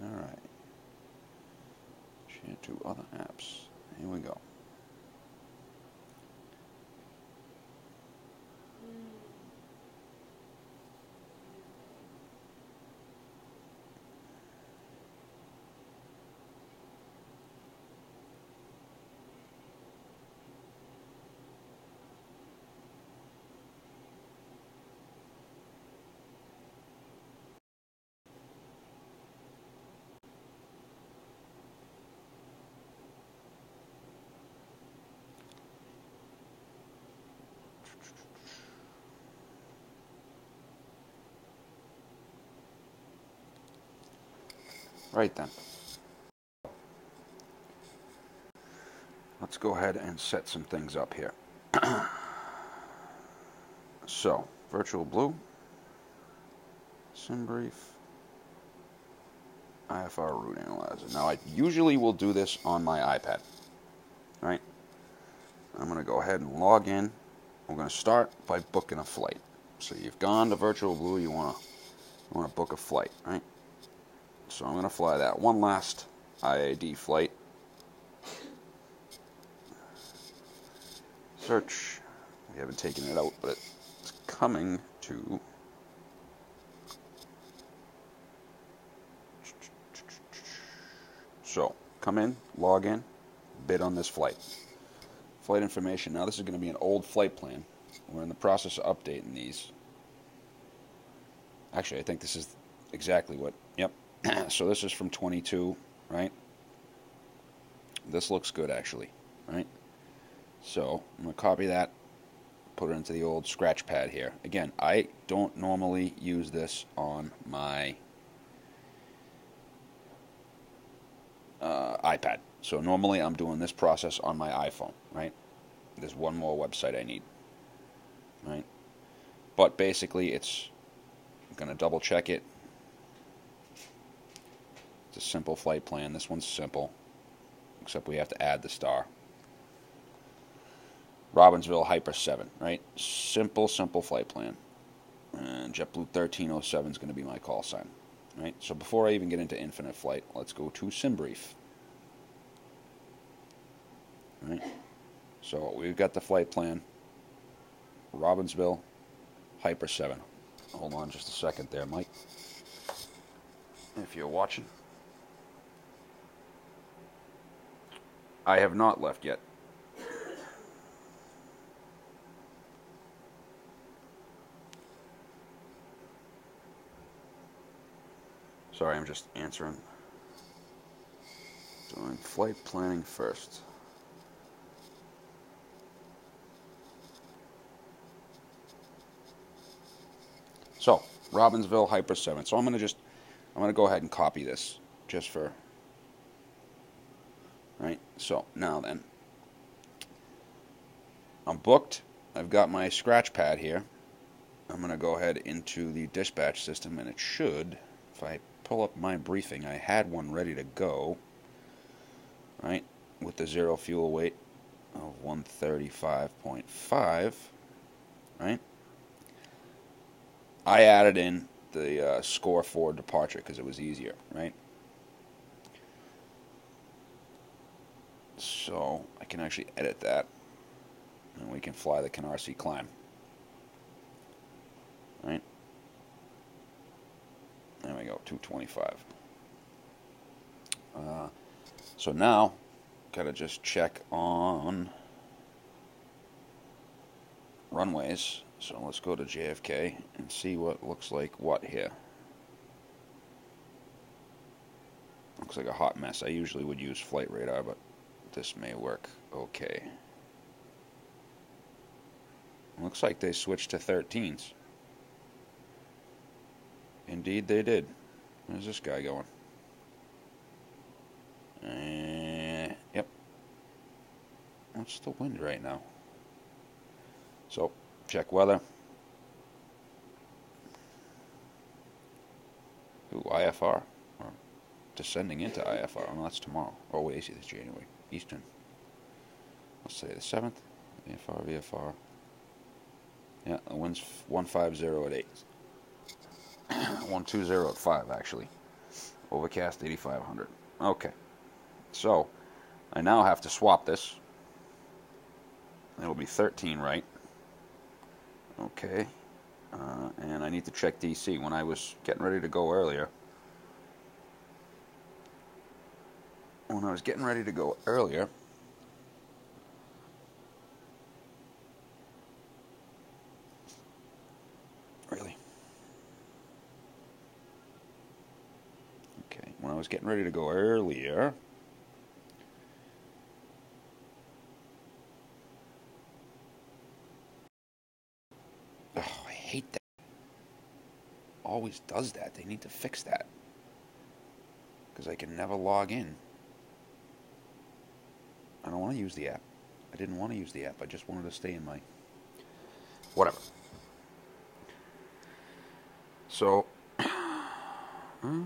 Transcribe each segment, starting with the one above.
Alright. Share to other apps. Here we go. Right then. Let's go ahead and set some things up here. So, virtualBlue, SimBrief, IFR route analyzer. Now, I usually will do this on my iPad, right? I'm going to go ahead and log in. We're going to start by booking a flight. So you've gone to virtualBlue, you want to book a flight, right? So I'm going to fly that one last IAD flight. Search. We haven't taken it out, but it's coming to. So come in, log in, bid on this flight. Flight information. Now this is going to be an old flight plan. We're in the process of updating these. Actually, I think this is exactly what. Yep. So this is from 22, right? This looks good, actually, right? So I'm going to copy that, put it into the old scratch pad here. Again, I don't normally use this on my iPad. So normally I'm doing this process on my iPhone, right? There's one more website I need, right? But basically it's, I'm going to double check it. It's a simple flight plan. This one's simple, except we have to add the star. Robbinsville Hyper 7, right? Simple flight plan. And JetBlue 1307 is going to be my call sign, right? So before I even get into Infinite Flight, let's go to SimBrief. Right? So we've got the flight plan. Robbinsville Hyper 7. Hold on just a second there, Mike. If you're watching. I have not left yet. Sorry, I'm just answering. Doing flight planning first. So, Robbinsville Hyper 7. So I'm going to go ahead and copy this just for, right? So, now then, I'm booked. I've got my scratch pad here. I'm going to go ahead into the dispatch system, and it should, if I pull up my briefing, I had one ready to go, right, with the zero fuel weight of 135.5, right? I added in the score for departure because it was easier, right? So I can actually edit that, and we can fly the Canarsie climb, right? There we go, 225. So now, gotta just check on runways. So let's go to JFK and see what looks like what here. Looks like a hot mess. I usually would use flight radar, but this may work okay. Looks like they switched to 13s. Indeed they did. Where's this guy going? Yep. What's the wind right now? So, check weather. Ooh, IFR. Or descending into IFR. Oh, no, that's tomorrow. Oh, wait, it's January. Eastern. Let's say the 7th. VFR. Yeah, the wind's 150 at 8. 120 at 5, actually. Overcast 8500. Okay. So, I now have to swap this. It'll be 13, right? Okay. And I need to check DC. When I was getting ready to go earlier, really? Okay, when I was getting ready to go earlier, oh, I hate that. Always does that. They need to fix that. Because I can never log in. I don't want to use the app. I didn't want to use the app. I just wanted to stay in my... whatever. So... I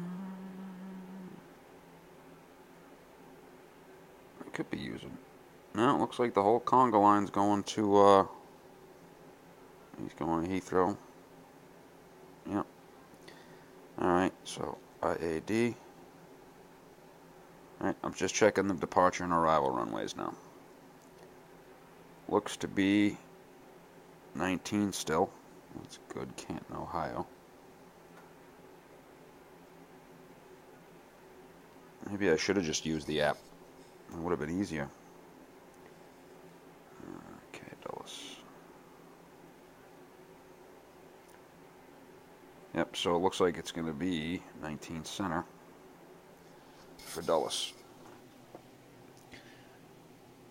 could be using... No, it looks like the whole conga line's going to... he's going to Heathrow. Yep. Alright, so IAD. Alright, I'm just checking the departure and arrival runways now. Looks to be 19 still. That's good, Canton, Ohio. Maybe I should have just used the app. It would have been easier. Okay, Dulles. Yep, so it looks like it's going to be 19 center for Dulles.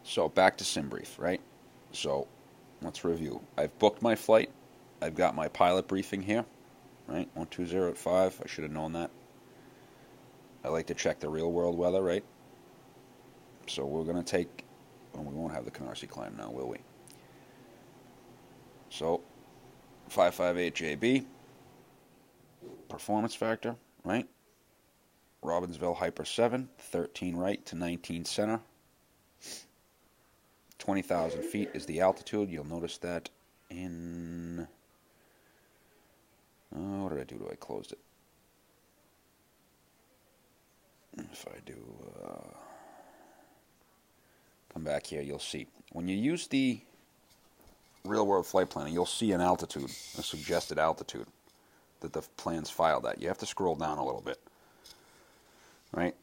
So back to SimBrief, right? So let's review. I've booked my flight. I've got my pilot briefing here, right? 120 at 5. I should have known that. I like to check the real world weather, right? So we're going to take... well, we won't have the Canarsie climb now, will we? So 558 JB. Performance factor, right? Robbinsville Hyper 7, 13 right to 19 center. 20,000 feet is the altitude. You'll notice that in... what did I do? I closed it. If I do... come back here, you'll see. When you use the real-world flight planner, you'll see an altitude, a suggested altitude that the plan's filed at. You have to scroll down a little bit. Right?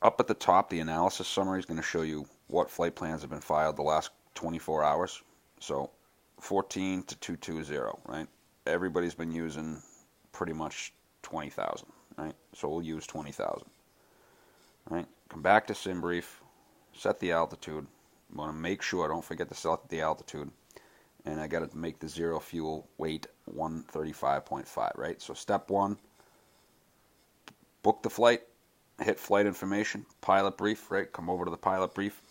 Up at the top, the analysis summary is going to show you what flight plans have been filed the last 24 hours. So 14 to 220, right? Everybody's been using pretty much 20,000, right? So we'll use 20,000. Right? Come back to SimBrief, set the altitude. I want to make sure, don't forget to select the altitude. And I got to make the zero fuel weight 135.5, right? So step one, book the flight, hit flight information, pilot brief, right? Come over to the pilot brief.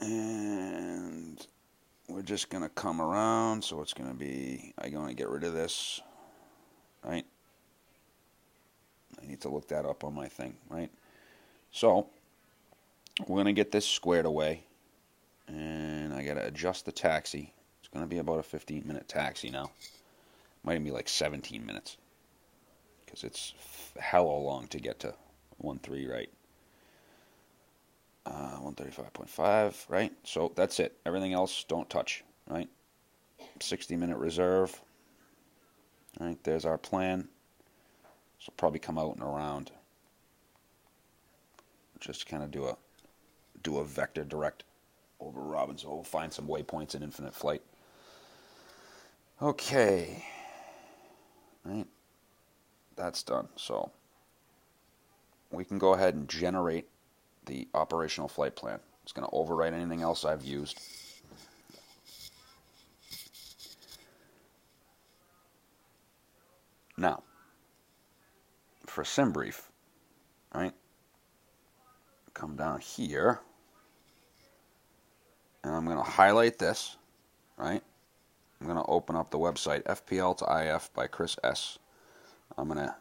And we're just going to come around, so it's going to be, I'm going to get rid of this, right? I need to look that up on my thing, right? So, we're going to get this squared away. And I got to adjust the taxi. It's going to be about a 15-minute taxi now. Might even be like 17 minutes. Because it's hella long to get to 13, right? 135.5, right? So that's it. Everything else, don't touch, right? 60-minute reserve. All right, there's our plan. So probably come out and around. Just kind of do a vector direct over Robbinsville. We'll find some waypoints in Infinite Flight. Okay. Right. That's done. So we can go ahead and generate the operational flight plan. It's going to overwrite anything else I've used. Now, for SimBrief, right? Come down here. And I'm going to highlight this, right? I'm going to open up the website, FPL to IF by Chris S. I'm going to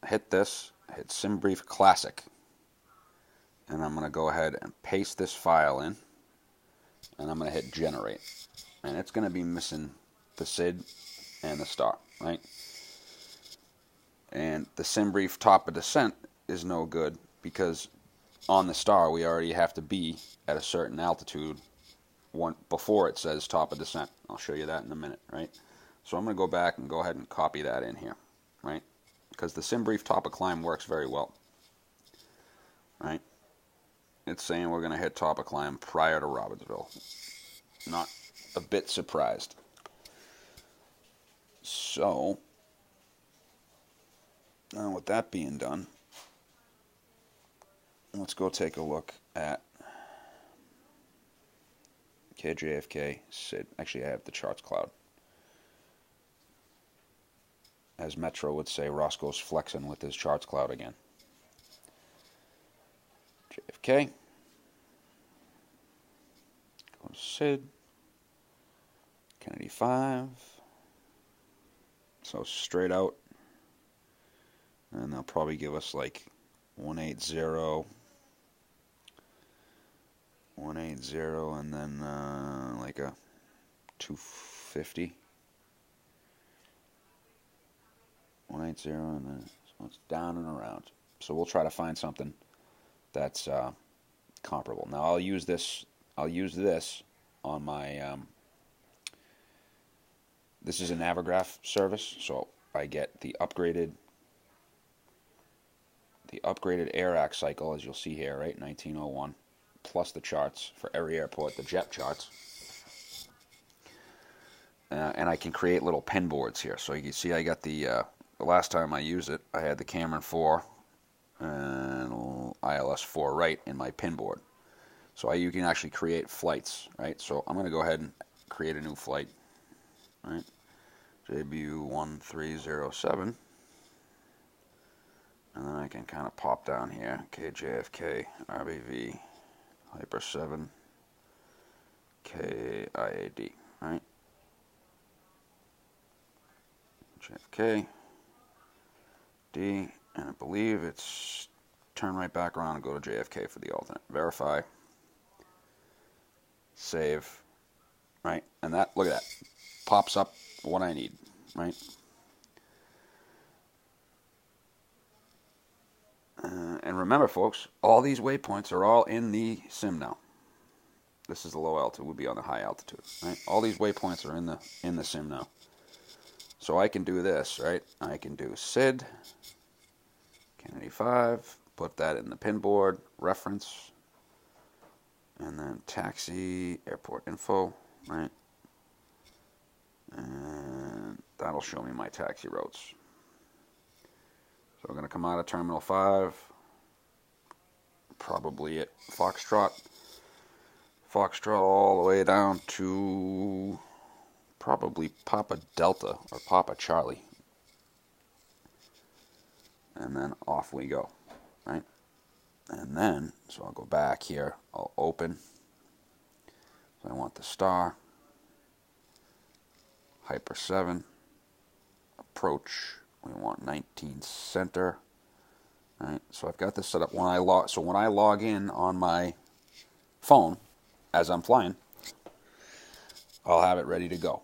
hit this, hit SimBrief Classic. And I'm going to go ahead and paste this file in. And I'm going to hit Generate. And it's going to be missing the SID and the star, right? And the sim brief top of descent is no good because on the star we already have to be at a certain altitude before it says top of descent. I'll show you that in a minute, right? So I'm going to go back and go ahead and copy that in here, right? Because the sim brief top of climb works very well, right? It's saying we're going to hit top of climb prior to Robertsville. Not a bit surprised. So, now with that being done, let's go take a look at KJFK SID. Actually, I have the charts cloud. As Metro would say, Roscoe's flexing with his charts cloud again. JFK. Go to SID. Kennedy 5. So straight out. And they'll probably give us like 180. 180 and then like a 250. 180 and then so it's down and around. So we'll try to find something that's comparable. Now I'll use this on my this is a Navigraph service, so I get the upgraded AirAct cycle, as you'll see here, right? 1901, plus the charts for every airport, the jet charts. And I can create little pin boards here. So you can see I got the last time I used it, I had the Cameron 4 and ILS 4 right in my pin board. So you can actually create flights, right? So I'm going to go ahead and create a new flight, right? JBU 1307. And then I can kind of pop down here, KJFK, RBV, Hyper 7, KIAD, right? JFK, D, and I believe it's turn right back around and go to JFK for the alternate. Verify, save, right? And that, look at that, pops up what I need, right? And remember, folks, all these waypoints are all in the sim now. This is the low altitude, would be on the high altitude, right? All these waypoints are in the sim now. So I can do this, right? I can do SID, Kennedy 5, put that in the pin board, reference, and then taxi, airport info, right? And that'll show me my taxi routes. So we're going to come out of Terminal 5, probably at Foxtrot. Foxtrot all the way down to probably Papa Delta or Papa Charlie. And then off we go, right? And then, so I'll go back here, I'll open. So I want the star, Hyper 7, approach. We want 19 center. All right, so I've got this set up when I log in on my phone as I'm flying, I'll have it ready to go.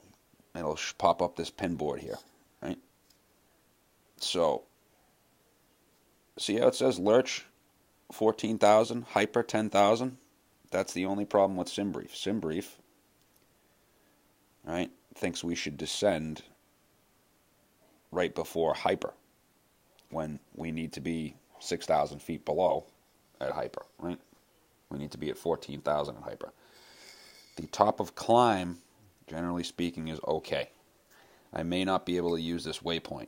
It'll pop up this pin board here, right? So see how it says Lurch 14,000, Hyper 10,000? That's the only problem with SimBrief. SimBrief, right, thinks we should descend right before Hyper when we need to be 6,000 feet below at Hyper, right? We need to be at 14,000 at Hyper. The top of climb, generally speaking, is okay. I may not be able to use this waypoint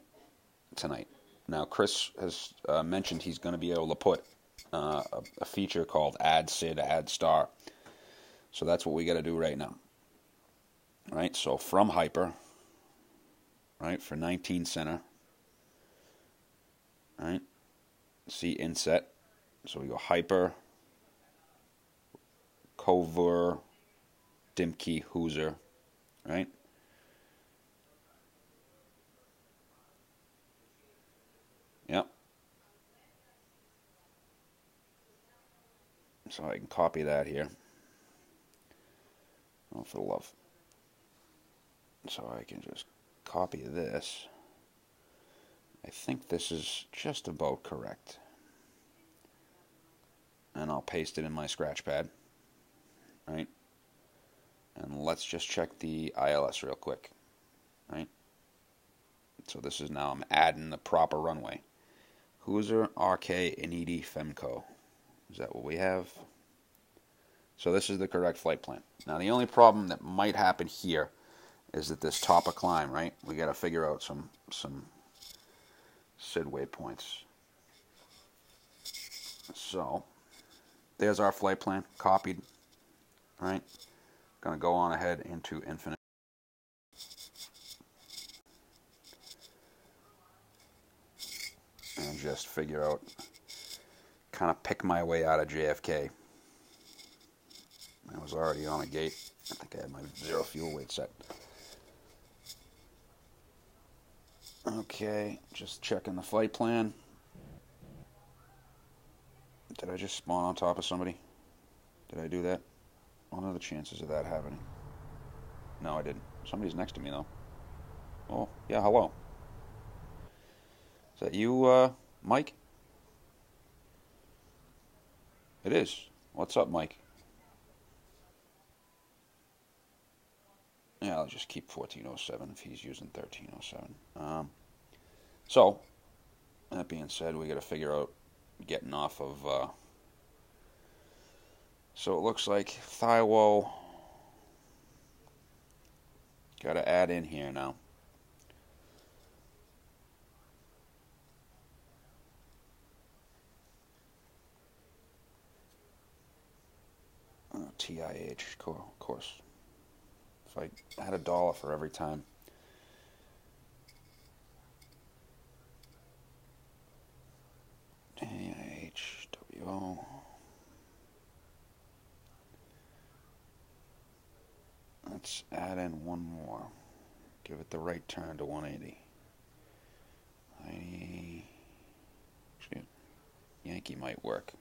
tonight. Now, Chris has mentioned he's going to be able to put a feature called Add SID, Add Star. So that's what we got to do right now. Right, so from Hyper, right, for 19 center, right, see inset, so we go Hyper, Cover, Dimkey, Hoosier, right, yep, so I can copy that here, oh, for the love, so I can just copy this. I think this is just about correct. And I'll paste it in my scratch pad, right? And let's just check the ILS real quick, right? So this is now, I'm adding the proper runway. Hoosier, RK, and ED Femco. Is that what we have? So this is the correct flight plan. Now the only problem that might happen here is that this top of climb, right? We got to figure out some SID waypoints. So there's our flight plan, copied, right? Going to go on ahead into Infinite. And just figure out, kind of pick my way out of JFK. I was already on a gate. I think I had my 0 fuel weight set. Okay, just checking the flight plan. Did I just spawn on top of somebody? Did I do that? What are the chances of that happening? No, I didn't. Somebody's next to me, though. Oh, yeah, hello. Is that you, Mike? It is. What's up, Mike? Yeah, I'll just keep 1407 if he's using 1307. So, that being said, we got to figure out getting off of... so it looks like Thaiwo. Got to add in here now. TIH, of course. If I had $1 for every time. TIHWO. Let's add in one more. Give it the right turn to 180. Actually, Yankee might work.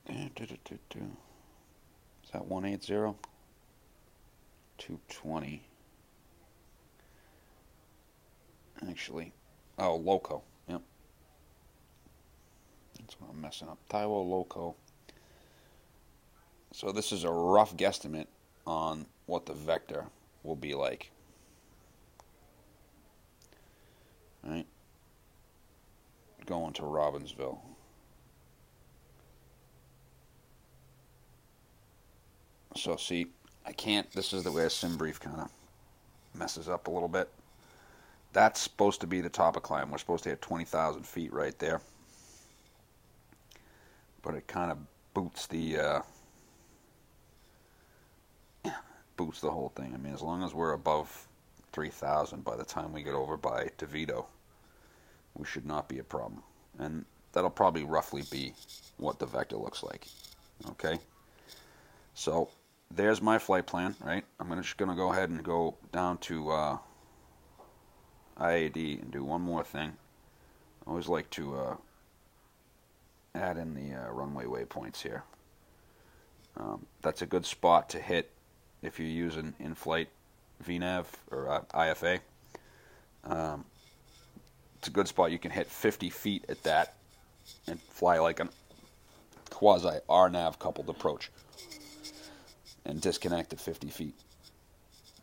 Is that 180? 220. Actually, oh, Loco. Yep. That's what I'm messing up. Taiwo Loco. So this is a rough guesstimate on what the vector will be like. Right? Going to Robbinsville. So see, I can't, this is the way a sim brief kind of messes up a little bit. That's supposed to be the top of climb. We're supposed to hit 20,000 feet right there. But it kind of boots the whole thing. I mean, as long as we're above 3,000 by the time we get over by DeVito, we should not be a problem. And that'll probably roughly be what the vector looks like. Okay? So there's my flight plan, right? I'm just going to go ahead and go down to IAD and do one more thing. I always like to add in the runway waypoints here. That's a good spot to hit if you're using in-flight VNAV or IFA. It's a good spot. You can hit 50 feet at that and fly like a quasi-RNAV coupled approach and disconnect at 50 feet.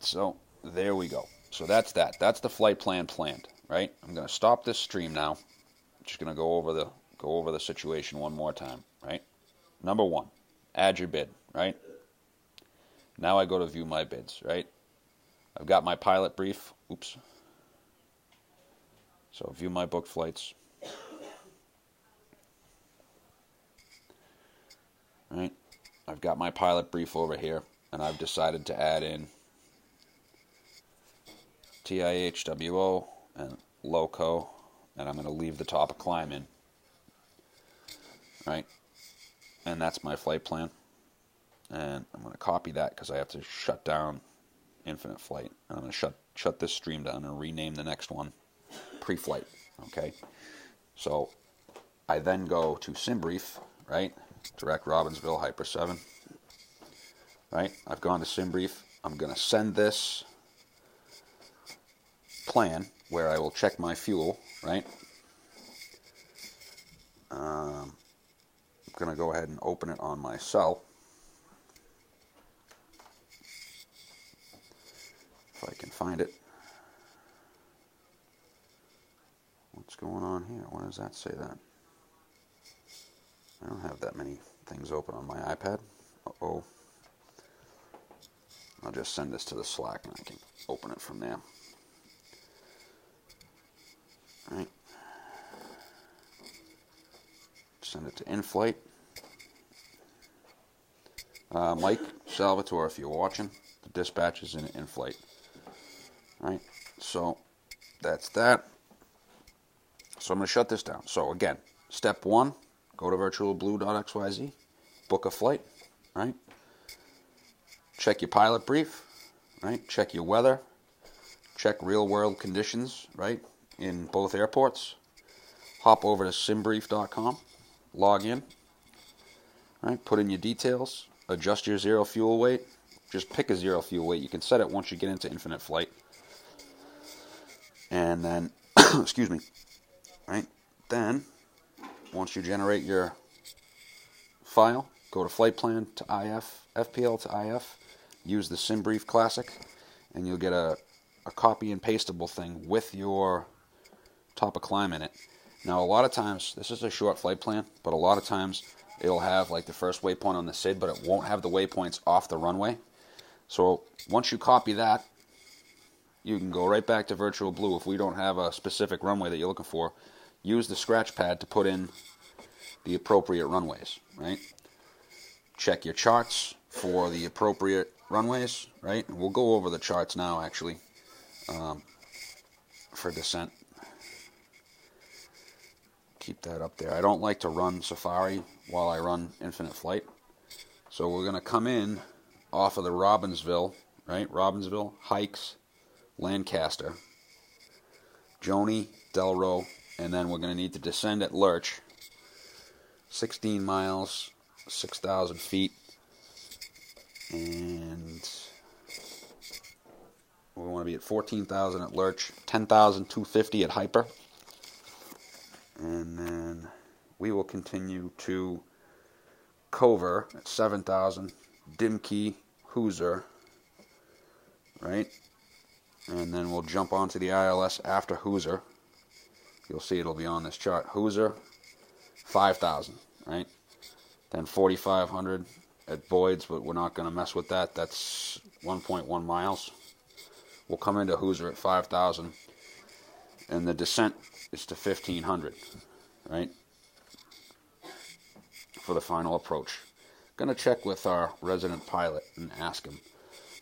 So there we go. So that's that. That's the flight plan planned, right? I'm going to stop this stream now. I'm just going to go over the situation one more time, right? Number one, add your bid, right? Now I go to view my bids, right? I've got my pilot brief. Oops. So view my booked flights. Right? I've got my pilot brief over here, and I've decided to add in TIHWO and Loco, and I'm going to leave the top of climb in. Right? And that's my flight plan. And I'm going to copy that because I have to shut down Infinite Flight. And I'm going to shut this stream down and rename the next one Pre-Flight. Okay? So I then go to SimBrief, right? Direct Robbinsville, Hyper 7. Right? I've gone to SimBrief. I'm going to send this plan where I will check my fuel, right? I'm going to go ahead and open it on my cell. If I can find it. What's going on here? Why does that say that? I don't have that many things open on my iPad. Uh-oh. I'll just send this to the Slack and I can open it from there. All right. Send it to in-flight. Mike Salvatore, if you're watching, the dispatch is in flight. All right, so that's that. So I'm going to shut this down. So again, step one, go to virtualblue.xyz, book a flight, right? Check your pilot brief, right? Check your weather, check real-world conditions, right, in both airports. Hop over to simbrief.com, log in, right? Put in your details, adjust your zero fuel weight. Just pick a zero fuel weight. You can set it once you get into infinite flight. And then, excuse me, right? Then, once you generate your file, go to flight plan to IF, FPL to IF, use the SimBrief Classic, and you'll get a copy and pastable thing with your top of climb in it. Now, a lot of times, this is a short flight plan, but a lot of times it'll have like the first waypoint on the SID, but it won't have the waypoints off the runway. So once you copy that, you can go right back to virtualBlue. If we don't have a specific runway that you're looking for, use the scratch pad to put in the appropriate runways, right? Check your charts for the appropriate runways, right? And we'll go over the charts now, actually, for descent. Keep that up there. I don't like to run Safari while I run Infinite Flight. So we're going to come in off of the Robbinsville, right? Robbinsville, Hikes, Lancaster, Joni, Delro, and then we're going to need to descend at Lurch, 16 miles, 6,000 feet, and we want to be at 14,000 at Lurch, 10,250 at Hyper, and then we will continue to Cover at 7,000, Dimkey, Hoosier, right? And then we'll jump onto the ILS after Hoosier. You'll see it'll be on this chart. Hoosier, 5,000, right? Then 4,500 at Boyd's, but we're not going to mess with that. That's 1.1 miles. We'll come into Hoosier at 5,000, and the descent is to 1,500, right? For the final approach. Going to check with our resident pilot and ask him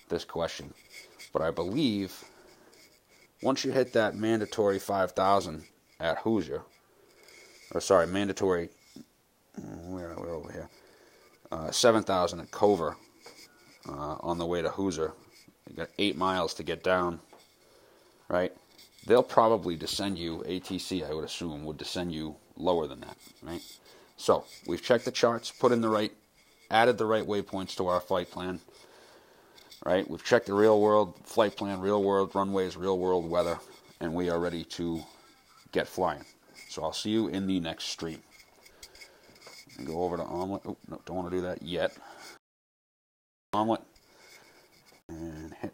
this question. But I believe once you hit that mandatory 5,000 at Hoosier, or sorry, mandatory, we're over here, 7,000 at Cover on the way to Hoosier. You got 8 miles to get down, right? They'll probably descend you, ATC I would assume, would descend you lower than that, right? So, we've checked the charts, added the right waypoints to our flight plan, right? We've checked the real-world flight plan, real-world runways, real-world weather, and we are ready to get flying. So I'll see you in the next stream. Go over to Omelet. Oh, no, don't want to do that yet. Omelet. And hit